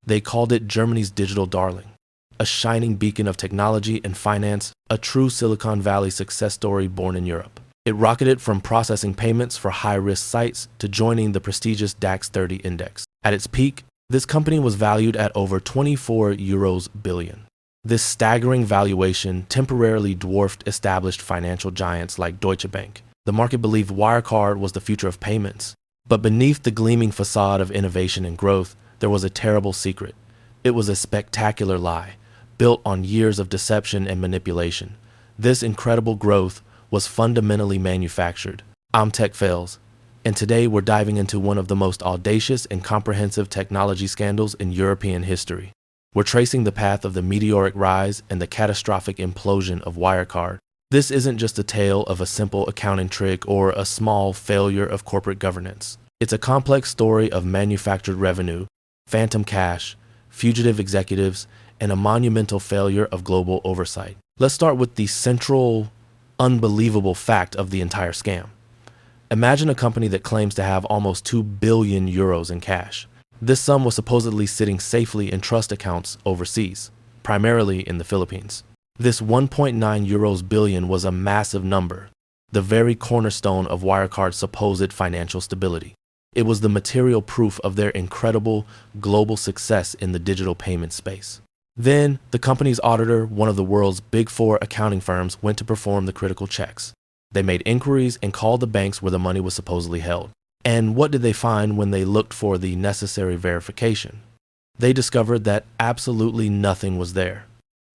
They called it Germany's digital darling, a shining beacon of technology and finance, a true Silicon Valley success story born in Europe. It rocketed from processing payments for high-risk sites to joining the prestigious DAX 30 index. At its peak, this company was valued at over 24 billion. This staggering valuation temporarily dwarfed established financial giants like Deutsche Bank. The market believed Wirecard was the future of payments. But beneath the gleaming facade of innovation and growth, there was a terrible secret. It was a spectacular lie, built on years of deception and manipulation. This incredible growth was fundamentally manufactured. Tech fails. And today we're diving into one of the most audacious and comprehensive technology scandals in European history. We're tracing the path of the meteoric rise and the catastrophic implosion of Wirecard. This isn't just a tale of a simple accounting trick or a small failure of corporate governance. It's a complex story of manufactured revenue, phantom cash, fugitive executives, and a monumental failure of global oversight. Let's start with the central, unbelievable fact of the entire scam. Imagine a company that claims to have almost 2 billion euros in cash. This sum was supposedly sitting safely in trust accounts overseas, primarily in the Philippines. This 1.9 billion was a massive number, the very cornerstone of Wirecard's supposed financial stability. It was the material proof of their incredible global success in the digital payment space. Then, the company's auditor, one of the world's big four accounting firms, went to perform the critical checks. They made inquiries and called the banks where the money was supposedly held. And what did they find when they looked for the necessary verification? They discovered that absolutely nothing was there.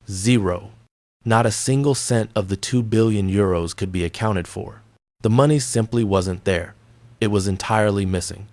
Zero. Not a single cent of the 2 billion euros could be accounted for. The money simply wasn't there. It was entirely missing.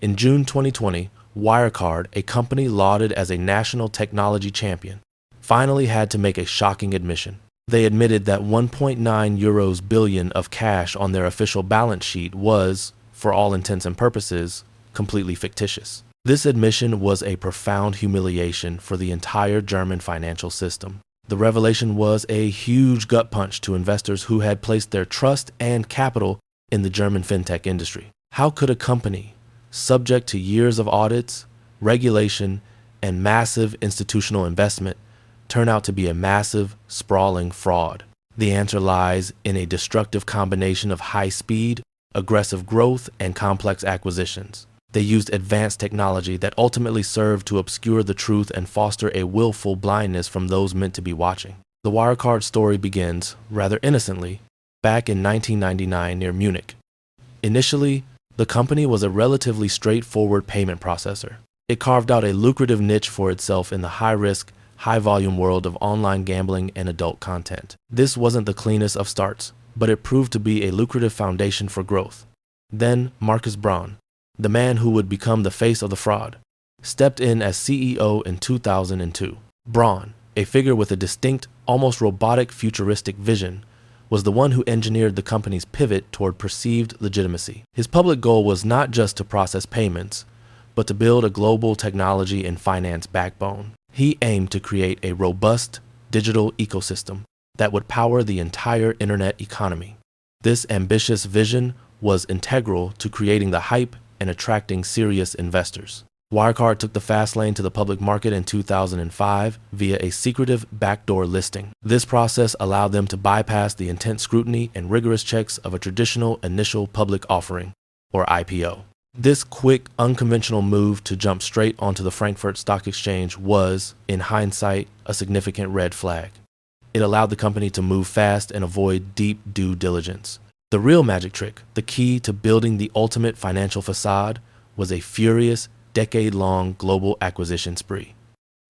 In June 2020, Wirecard, a company lauded as a national technology champion, finally had to make a shocking admission. They admitted that 1.9 billion of cash on their official balance sheet was, for all intents and purposes, completely fictitious. This admission was a profound humiliation for the entire German financial system. The revelation was a huge gut punch to investors who had placed their trust and capital in the German fintech industry. How could a company, subject to years of audits, regulation, and massive institutional investment, turn out to be a massive, sprawling fraud? The answer lies in a destructive combination of high speed, aggressive growth, and complex acquisitions. They used advanced technology that ultimately served to obscure the truth and foster a willful blindness from those meant to be watching. The Wirecard story begins, rather innocently, back in 1999 near Munich. Initially, the company was a relatively straightforward payment processor. It carved out a lucrative niche for itself in the high-risk, high-volume world of online gambling and adult content. This wasn't the cleanest of starts, but it proved to be a lucrative foundation for growth. Then Markus Braun, the man who would become the face of the fraud, stepped in as CEO in 2002. Braun, a figure with a distinct, almost robotic futuristic vision, was the one who engineered the company's pivot toward perceived legitimacy. His public goal was not just to process payments, but to build a global technology and finance backbone. He aimed to create a robust digital ecosystem that would power the entire internet economy. This ambitious vision was integral to creating the hype and attracting serious investors. Wirecard took the fast lane to the public market in 2005 via a secretive backdoor listing. This process allowed them to bypass the intense scrutiny and rigorous checks of a traditional initial public offering, or IPO. This quick, unconventional move to jump straight onto the Frankfurt Stock Exchange was, in hindsight, a significant red flag. It allowed the company to move fast and avoid deep due diligence. The real magic trick, the key to building the ultimate financial facade, was a furious, decade-long global acquisition spree.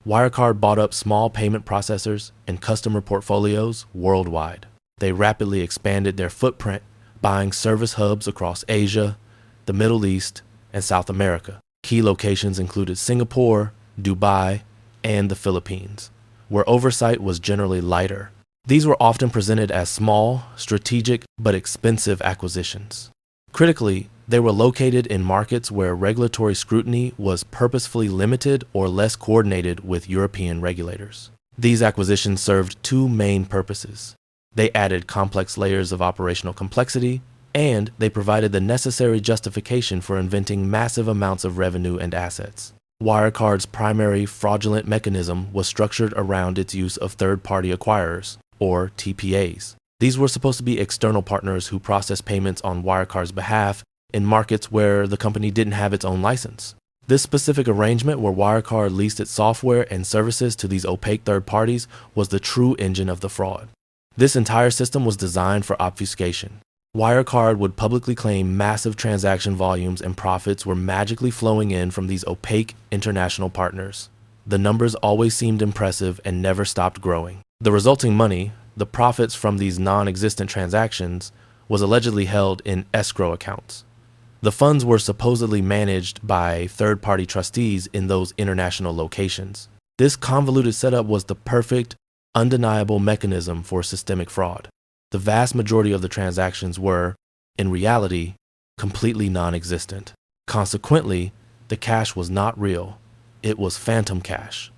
Wirecard bought up small payment processors and customer portfolios worldwide. They rapidly expanded their footprint, buying service hubs across Asia, the Middle East, and South America. Key locations included Singapore, Dubai, and the Philippines, where oversight was generally lighter. These were often presented as small, strategic, but expensive acquisitions. Critically, they were located in markets where regulatory scrutiny was purposefully limited or less coordinated with European regulators. These acquisitions served two main purposes. They added complex layers of operational complexity, and they provided the necessary justification for inventing massive amounts of revenue and assets. Wirecard's primary fraudulent mechanism was structured around its use of third-party acquirers, or TPAs. These were supposed to be external partners who processed payments on Wirecard's behalf in markets where the company didn't have its own license. This specific arrangement, where Wirecard leased its software and services to these opaque third parties, was the true engine of the fraud. This entire system was designed for obfuscation. Wirecard would publicly claim massive transaction volumes and profits were magically flowing in from these opaque international partners. The numbers always seemed impressive and never stopped growing. The resulting money, the profits from these non-existent transactions, was allegedly held in escrow accounts. The funds were supposedly managed by third-party trustees in those international locations. This convoluted setup was the perfect, undeniable mechanism for systemic fraud. The vast majority of the transactions were, in reality, completely non-existent. Consequently, the cash was not real. It was phantom cash.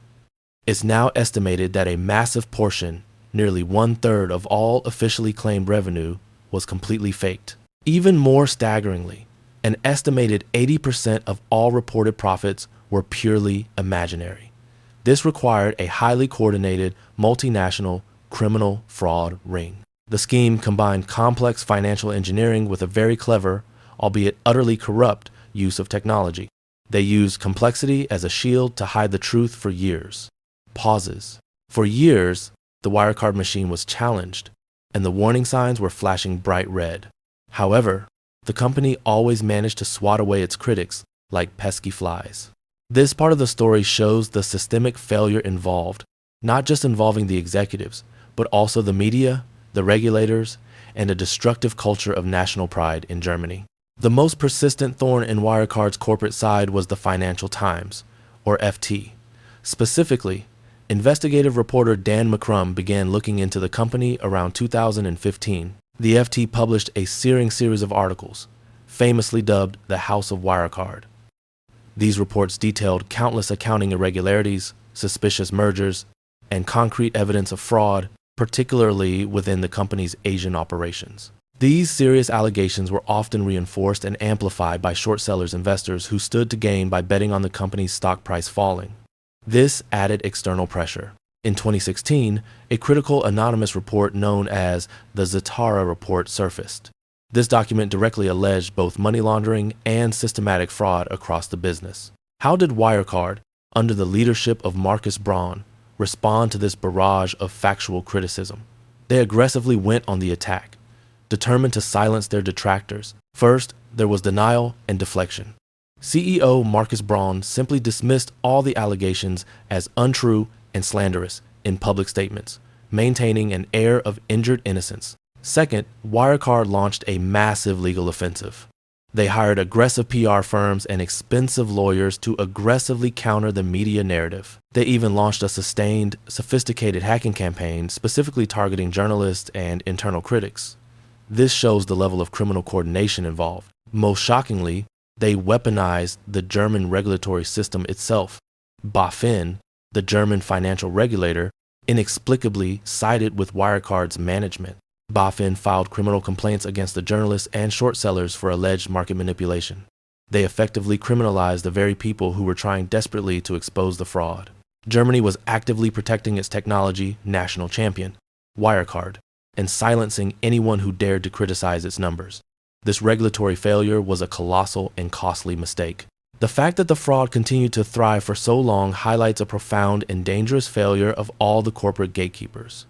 It's now estimated that a massive portion, nearly 1/3 of all officially claimed revenue, was completely faked. Even more staggeringly, an estimated 80% of all reported profits were purely imaginary. This required a highly coordinated, multinational criminal fraud ring. The scheme combined complex financial engineering with a very clever, albeit utterly corrupt, use of technology. They used complexity as a shield to hide the truth for years. Pauses. For years, the Wirecard machine was challenged, and the warning signs were flashing bright red. However, the company always managed to swat away its critics like pesky flies. This part of the story shows the systemic failure involved, not just involving the executives, but also the media, the regulators, and a destructive culture of national pride in Germany. The most persistent thorn in Wirecard's corporate side was the Financial Times, or FT. Specifically, investigative reporter Dan McCrum began looking into the company around 2015. The FT published a searing series of articles, famously dubbed the House of Wirecard. These reports detailed countless accounting irregularities, suspicious mergers, and concrete evidence of fraud, particularly within the company's Asian operations. These serious allegations were often reinforced and amplified by short sellers investors who stood to gain by betting on the company's stock price falling. This added external pressure. In 2016, a critical anonymous report known as the Zatara Report surfaced. This document directly alleged both money laundering and systematic fraud across the business. How did Wirecard, under the leadership of Markus Braun, respond to this barrage of factual criticism? They aggressively went on the attack, determined to silence their detractors. First, there was denial and deflection. CEO Markus Braun simply dismissed all the allegations as untrue and slanderous in public statements, maintaining an air of injured innocence. Second, Wirecard launched a massive legal offensive. They hired aggressive PR firms and expensive lawyers to aggressively counter the media narrative. They even launched a sustained, sophisticated hacking campaign specifically targeting journalists and internal critics. This shows the level of criminal coordination involved. Most shockingly, they weaponized the German regulatory system itself. BaFin, the German financial regulator, inexplicably sided with Wirecard's management. BaFin filed criminal complaints against the journalists and short sellers for alleged market manipulation. They effectively criminalized the very people who were trying desperately to expose the fraud. Germany was actively protecting its technology national champion, Wirecard, and silencing anyone who dared to criticize its numbers. This regulatory failure was a colossal and costly mistake. The fact that the fraud continued to thrive for so long highlights a profound and dangerous failure of all the corporate gatekeepers.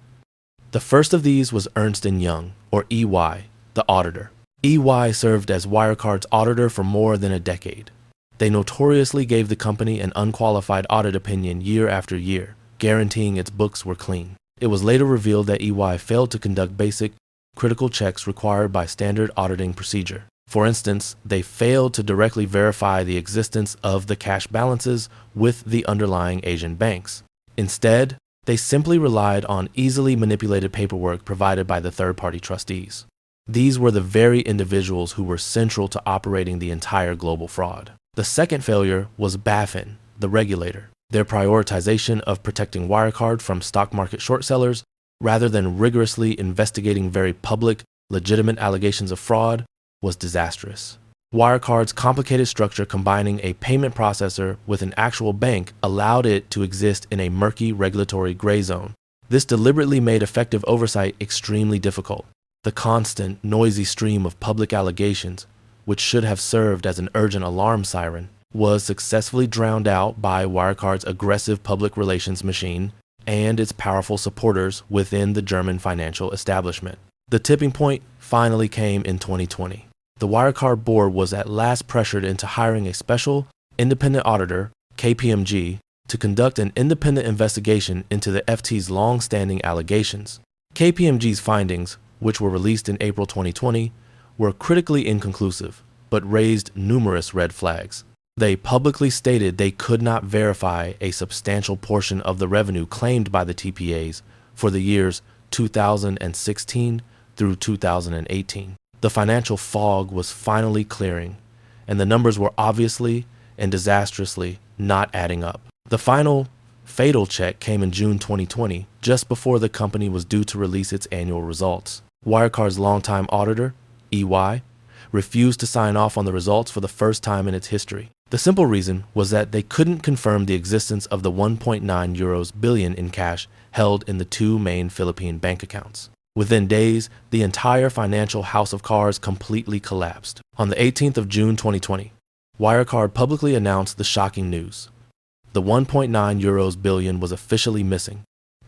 The first of these was Ernst & Young, or EY, the auditor. EY served as Wirecard's auditor for more than a decade. They notoriously gave the company an unqualified audit opinion year after year, guaranteeing its books were clean. It was later revealed that EY failed to conduct basic, critical checks required by standard auditing procedure. For instance, they failed to directly verify the existence of the cash balances with the underlying Asian banks. Instead, they simply relied on easily manipulated paperwork provided by the third-party trustees. These were the very individuals who were central to operating the entire global fraud. The second failure was BaFin, the regulator. Their prioritization of protecting Wirecard from stock market short sellers, rather than rigorously investigating very public, legitimate allegations of fraud, was disastrous. Wirecard's complicated structure combining a payment processor with an actual bank allowed it to exist in a murky regulatory gray zone. This deliberately made effective oversight extremely difficult. The constant, noisy stream of public allegations, which should have served as an urgent alarm siren, was successfully drowned out by Wirecard's aggressive public relations machine and its powerful supporters within the German financial establishment. The tipping point finally came in 2020. The Wirecard board was at last pressured into hiring a special, independent auditor, KPMG, to conduct an independent investigation into the FT's long-standing allegations. KPMG's findings, which were released in April 2020, were critically inconclusive, but raised numerous red flags. They publicly stated they could not verify a substantial portion of the revenue claimed by the TPAs for the years 2016 through 2018. The financial fog was finally clearing, and the numbers were obviously and disastrously not adding up. The final, fatal check came in June 2020, just before the company was due to release its annual results. Wirecard's longtime auditor, EY, refused to sign off on the results for the first time in its history. The simple reason was that they couldn't confirm the existence of the 1.9 billion in cash held in the two main Philippine bank accounts. Within days, the entire financial house of cards completely collapsed. On the 18th of June 2020, Wirecard publicly announced the shocking news. The 1.9 billion was officially missing,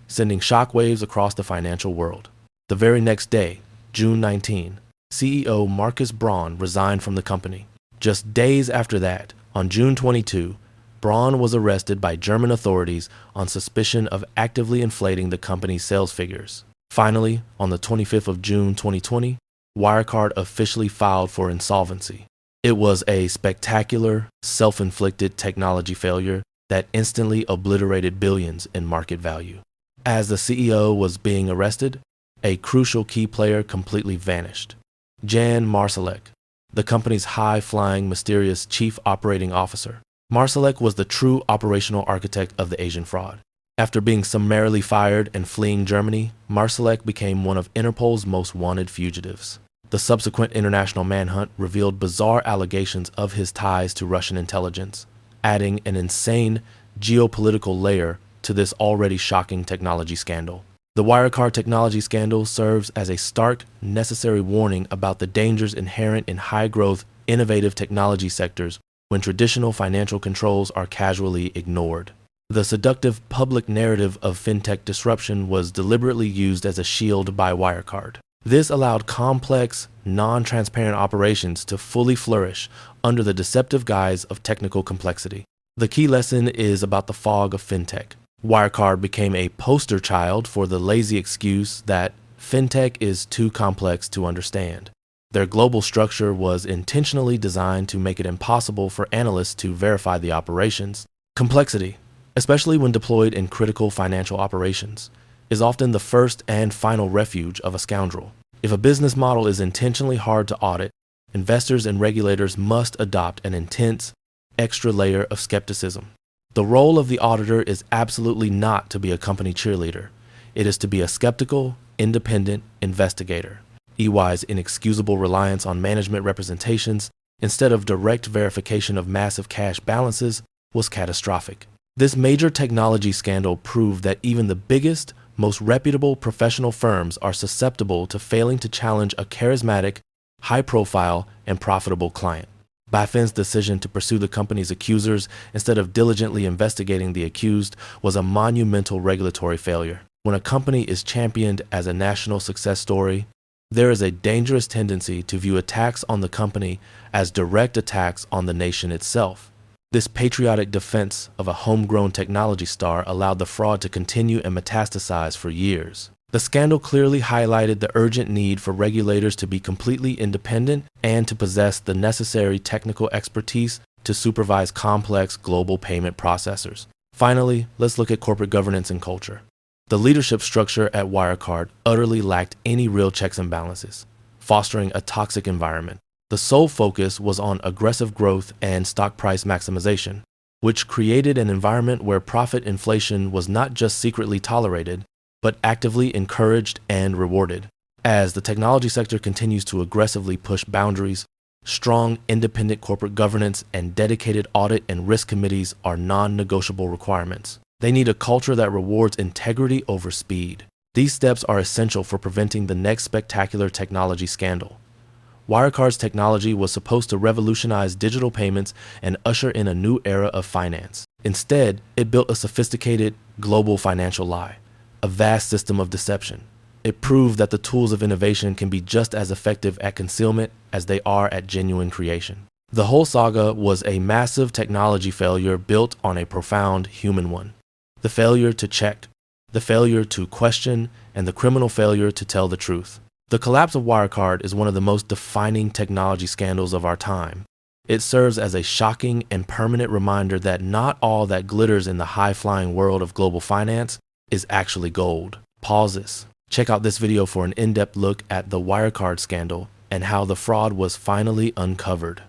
sending shockwaves across the financial world. The very next day, June 19, CEO Markus Braun resigned from the company. Just days after that, on June 22, Braun was arrested by German authorities on suspicion of actively inflating the company's sales figures. Finally, on the 25th of June 2020, Wirecard officially filed for insolvency. It was a spectacular, self-inflicted technology failure that instantly obliterated billions in market value. As the CEO was being arrested, a crucial key player completely vanished. Jan Marsalek, the company's high-flying, mysterious chief operating officer. Marsalek was the true operational architect of the Asian fraud. After being summarily fired and fleeing Germany, Marsalek became one of Interpol's most wanted fugitives. The subsequent international manhunt revealed bizarre allegations of his ties to Russian intelligence, adding an insane geopolitical layer to this already shocking technology scandal. The Wirecard technology scandal serves as a stark, necessary warning about the dangers inherent in high-growth, innovative technology sectors when traditional financial controls are casually ignored. The seductive public narrative of fintech disruption was deliberately used as a shield by Wirecard. This allowed complex, non-transparent operations to fully flourish under the deceptive guise of technical complexity. The key lesson is about the fog of fintech. Wirecard became a poster child for the lazy excuse that fintech is too complex to understand. Their global structure was intentionally designed to make it impossible for analysts to verify the operations. Complexity, especially when deployed in critical financial operations, is often the first and final refuge of a scoundrel. If a business model is intentionally hard to audit, investors and regulators must adopt an intense, extra layer of skepticism. The role of the auditor is absolutely not to be a company cheerleader. It is to be a skeptical, independent investigator. EY's inexcusable reliance on management representations instead of direct verification of massive cash balances was catastrophic. This major technology scandal proved that even the biggest, most reputable professional firms are susceptible to failing to challenge a charismatic, high-profile, and profitable client. BaFin's decision to pursue the company's accusers instead of diligently investigating the accused was a monumental regulatory failure. When a company is championed as a national success story, there is a dangerous tendency to view attacks on the company as direct attacks on the nation itself. This patriotic defense of a homegrown technology star allowed the fraud to continue and metastasize for years. The scandal clearly highlighted the urgent need for regulators to be completely independent and to possess the necessary technical expertise to supervise complex global payment processors. Finally, let's look at corporate governance and culture. The leadership structure at Wirecard utterly lacked any real checks and balances, fostering a toxic environment. The sole focus was on aggressive growth and stock price maximization, which created an environment where profit inflation was not just secretly tolerated, but actively encouraged and rewarded. As the technology sector continues to aggressively push boundaries, Strong, independent corporate governance and dedicated audit and risk committees are non-negotiable requirements. They need a culture that rewards integrity over speed. These steps are essential for preventing the next spectacular technology scandal. Wirecard's technology was supposed to revolutionize digital payments and usher in a new era of finance. Instead, it built a sophisticated, global financial lie, a vast system of deception. It proved that the tools of innovation can be just as effective at concealment as they are at genuine creation. The whole saga was a massive technology failure built on a profound human one. The failure to check, the failure to question, and the criminal failure to tell the truth. The collapse of Wirecard is one of the most defining technology scandals of our time. It serves as a shocking and permanent reminder that not all that glitters in the high-flying world of global finance is actually gold. Pause this. Check out this video for an in-depth look at the Wirecard scandal and how the fraud was finally uncovered.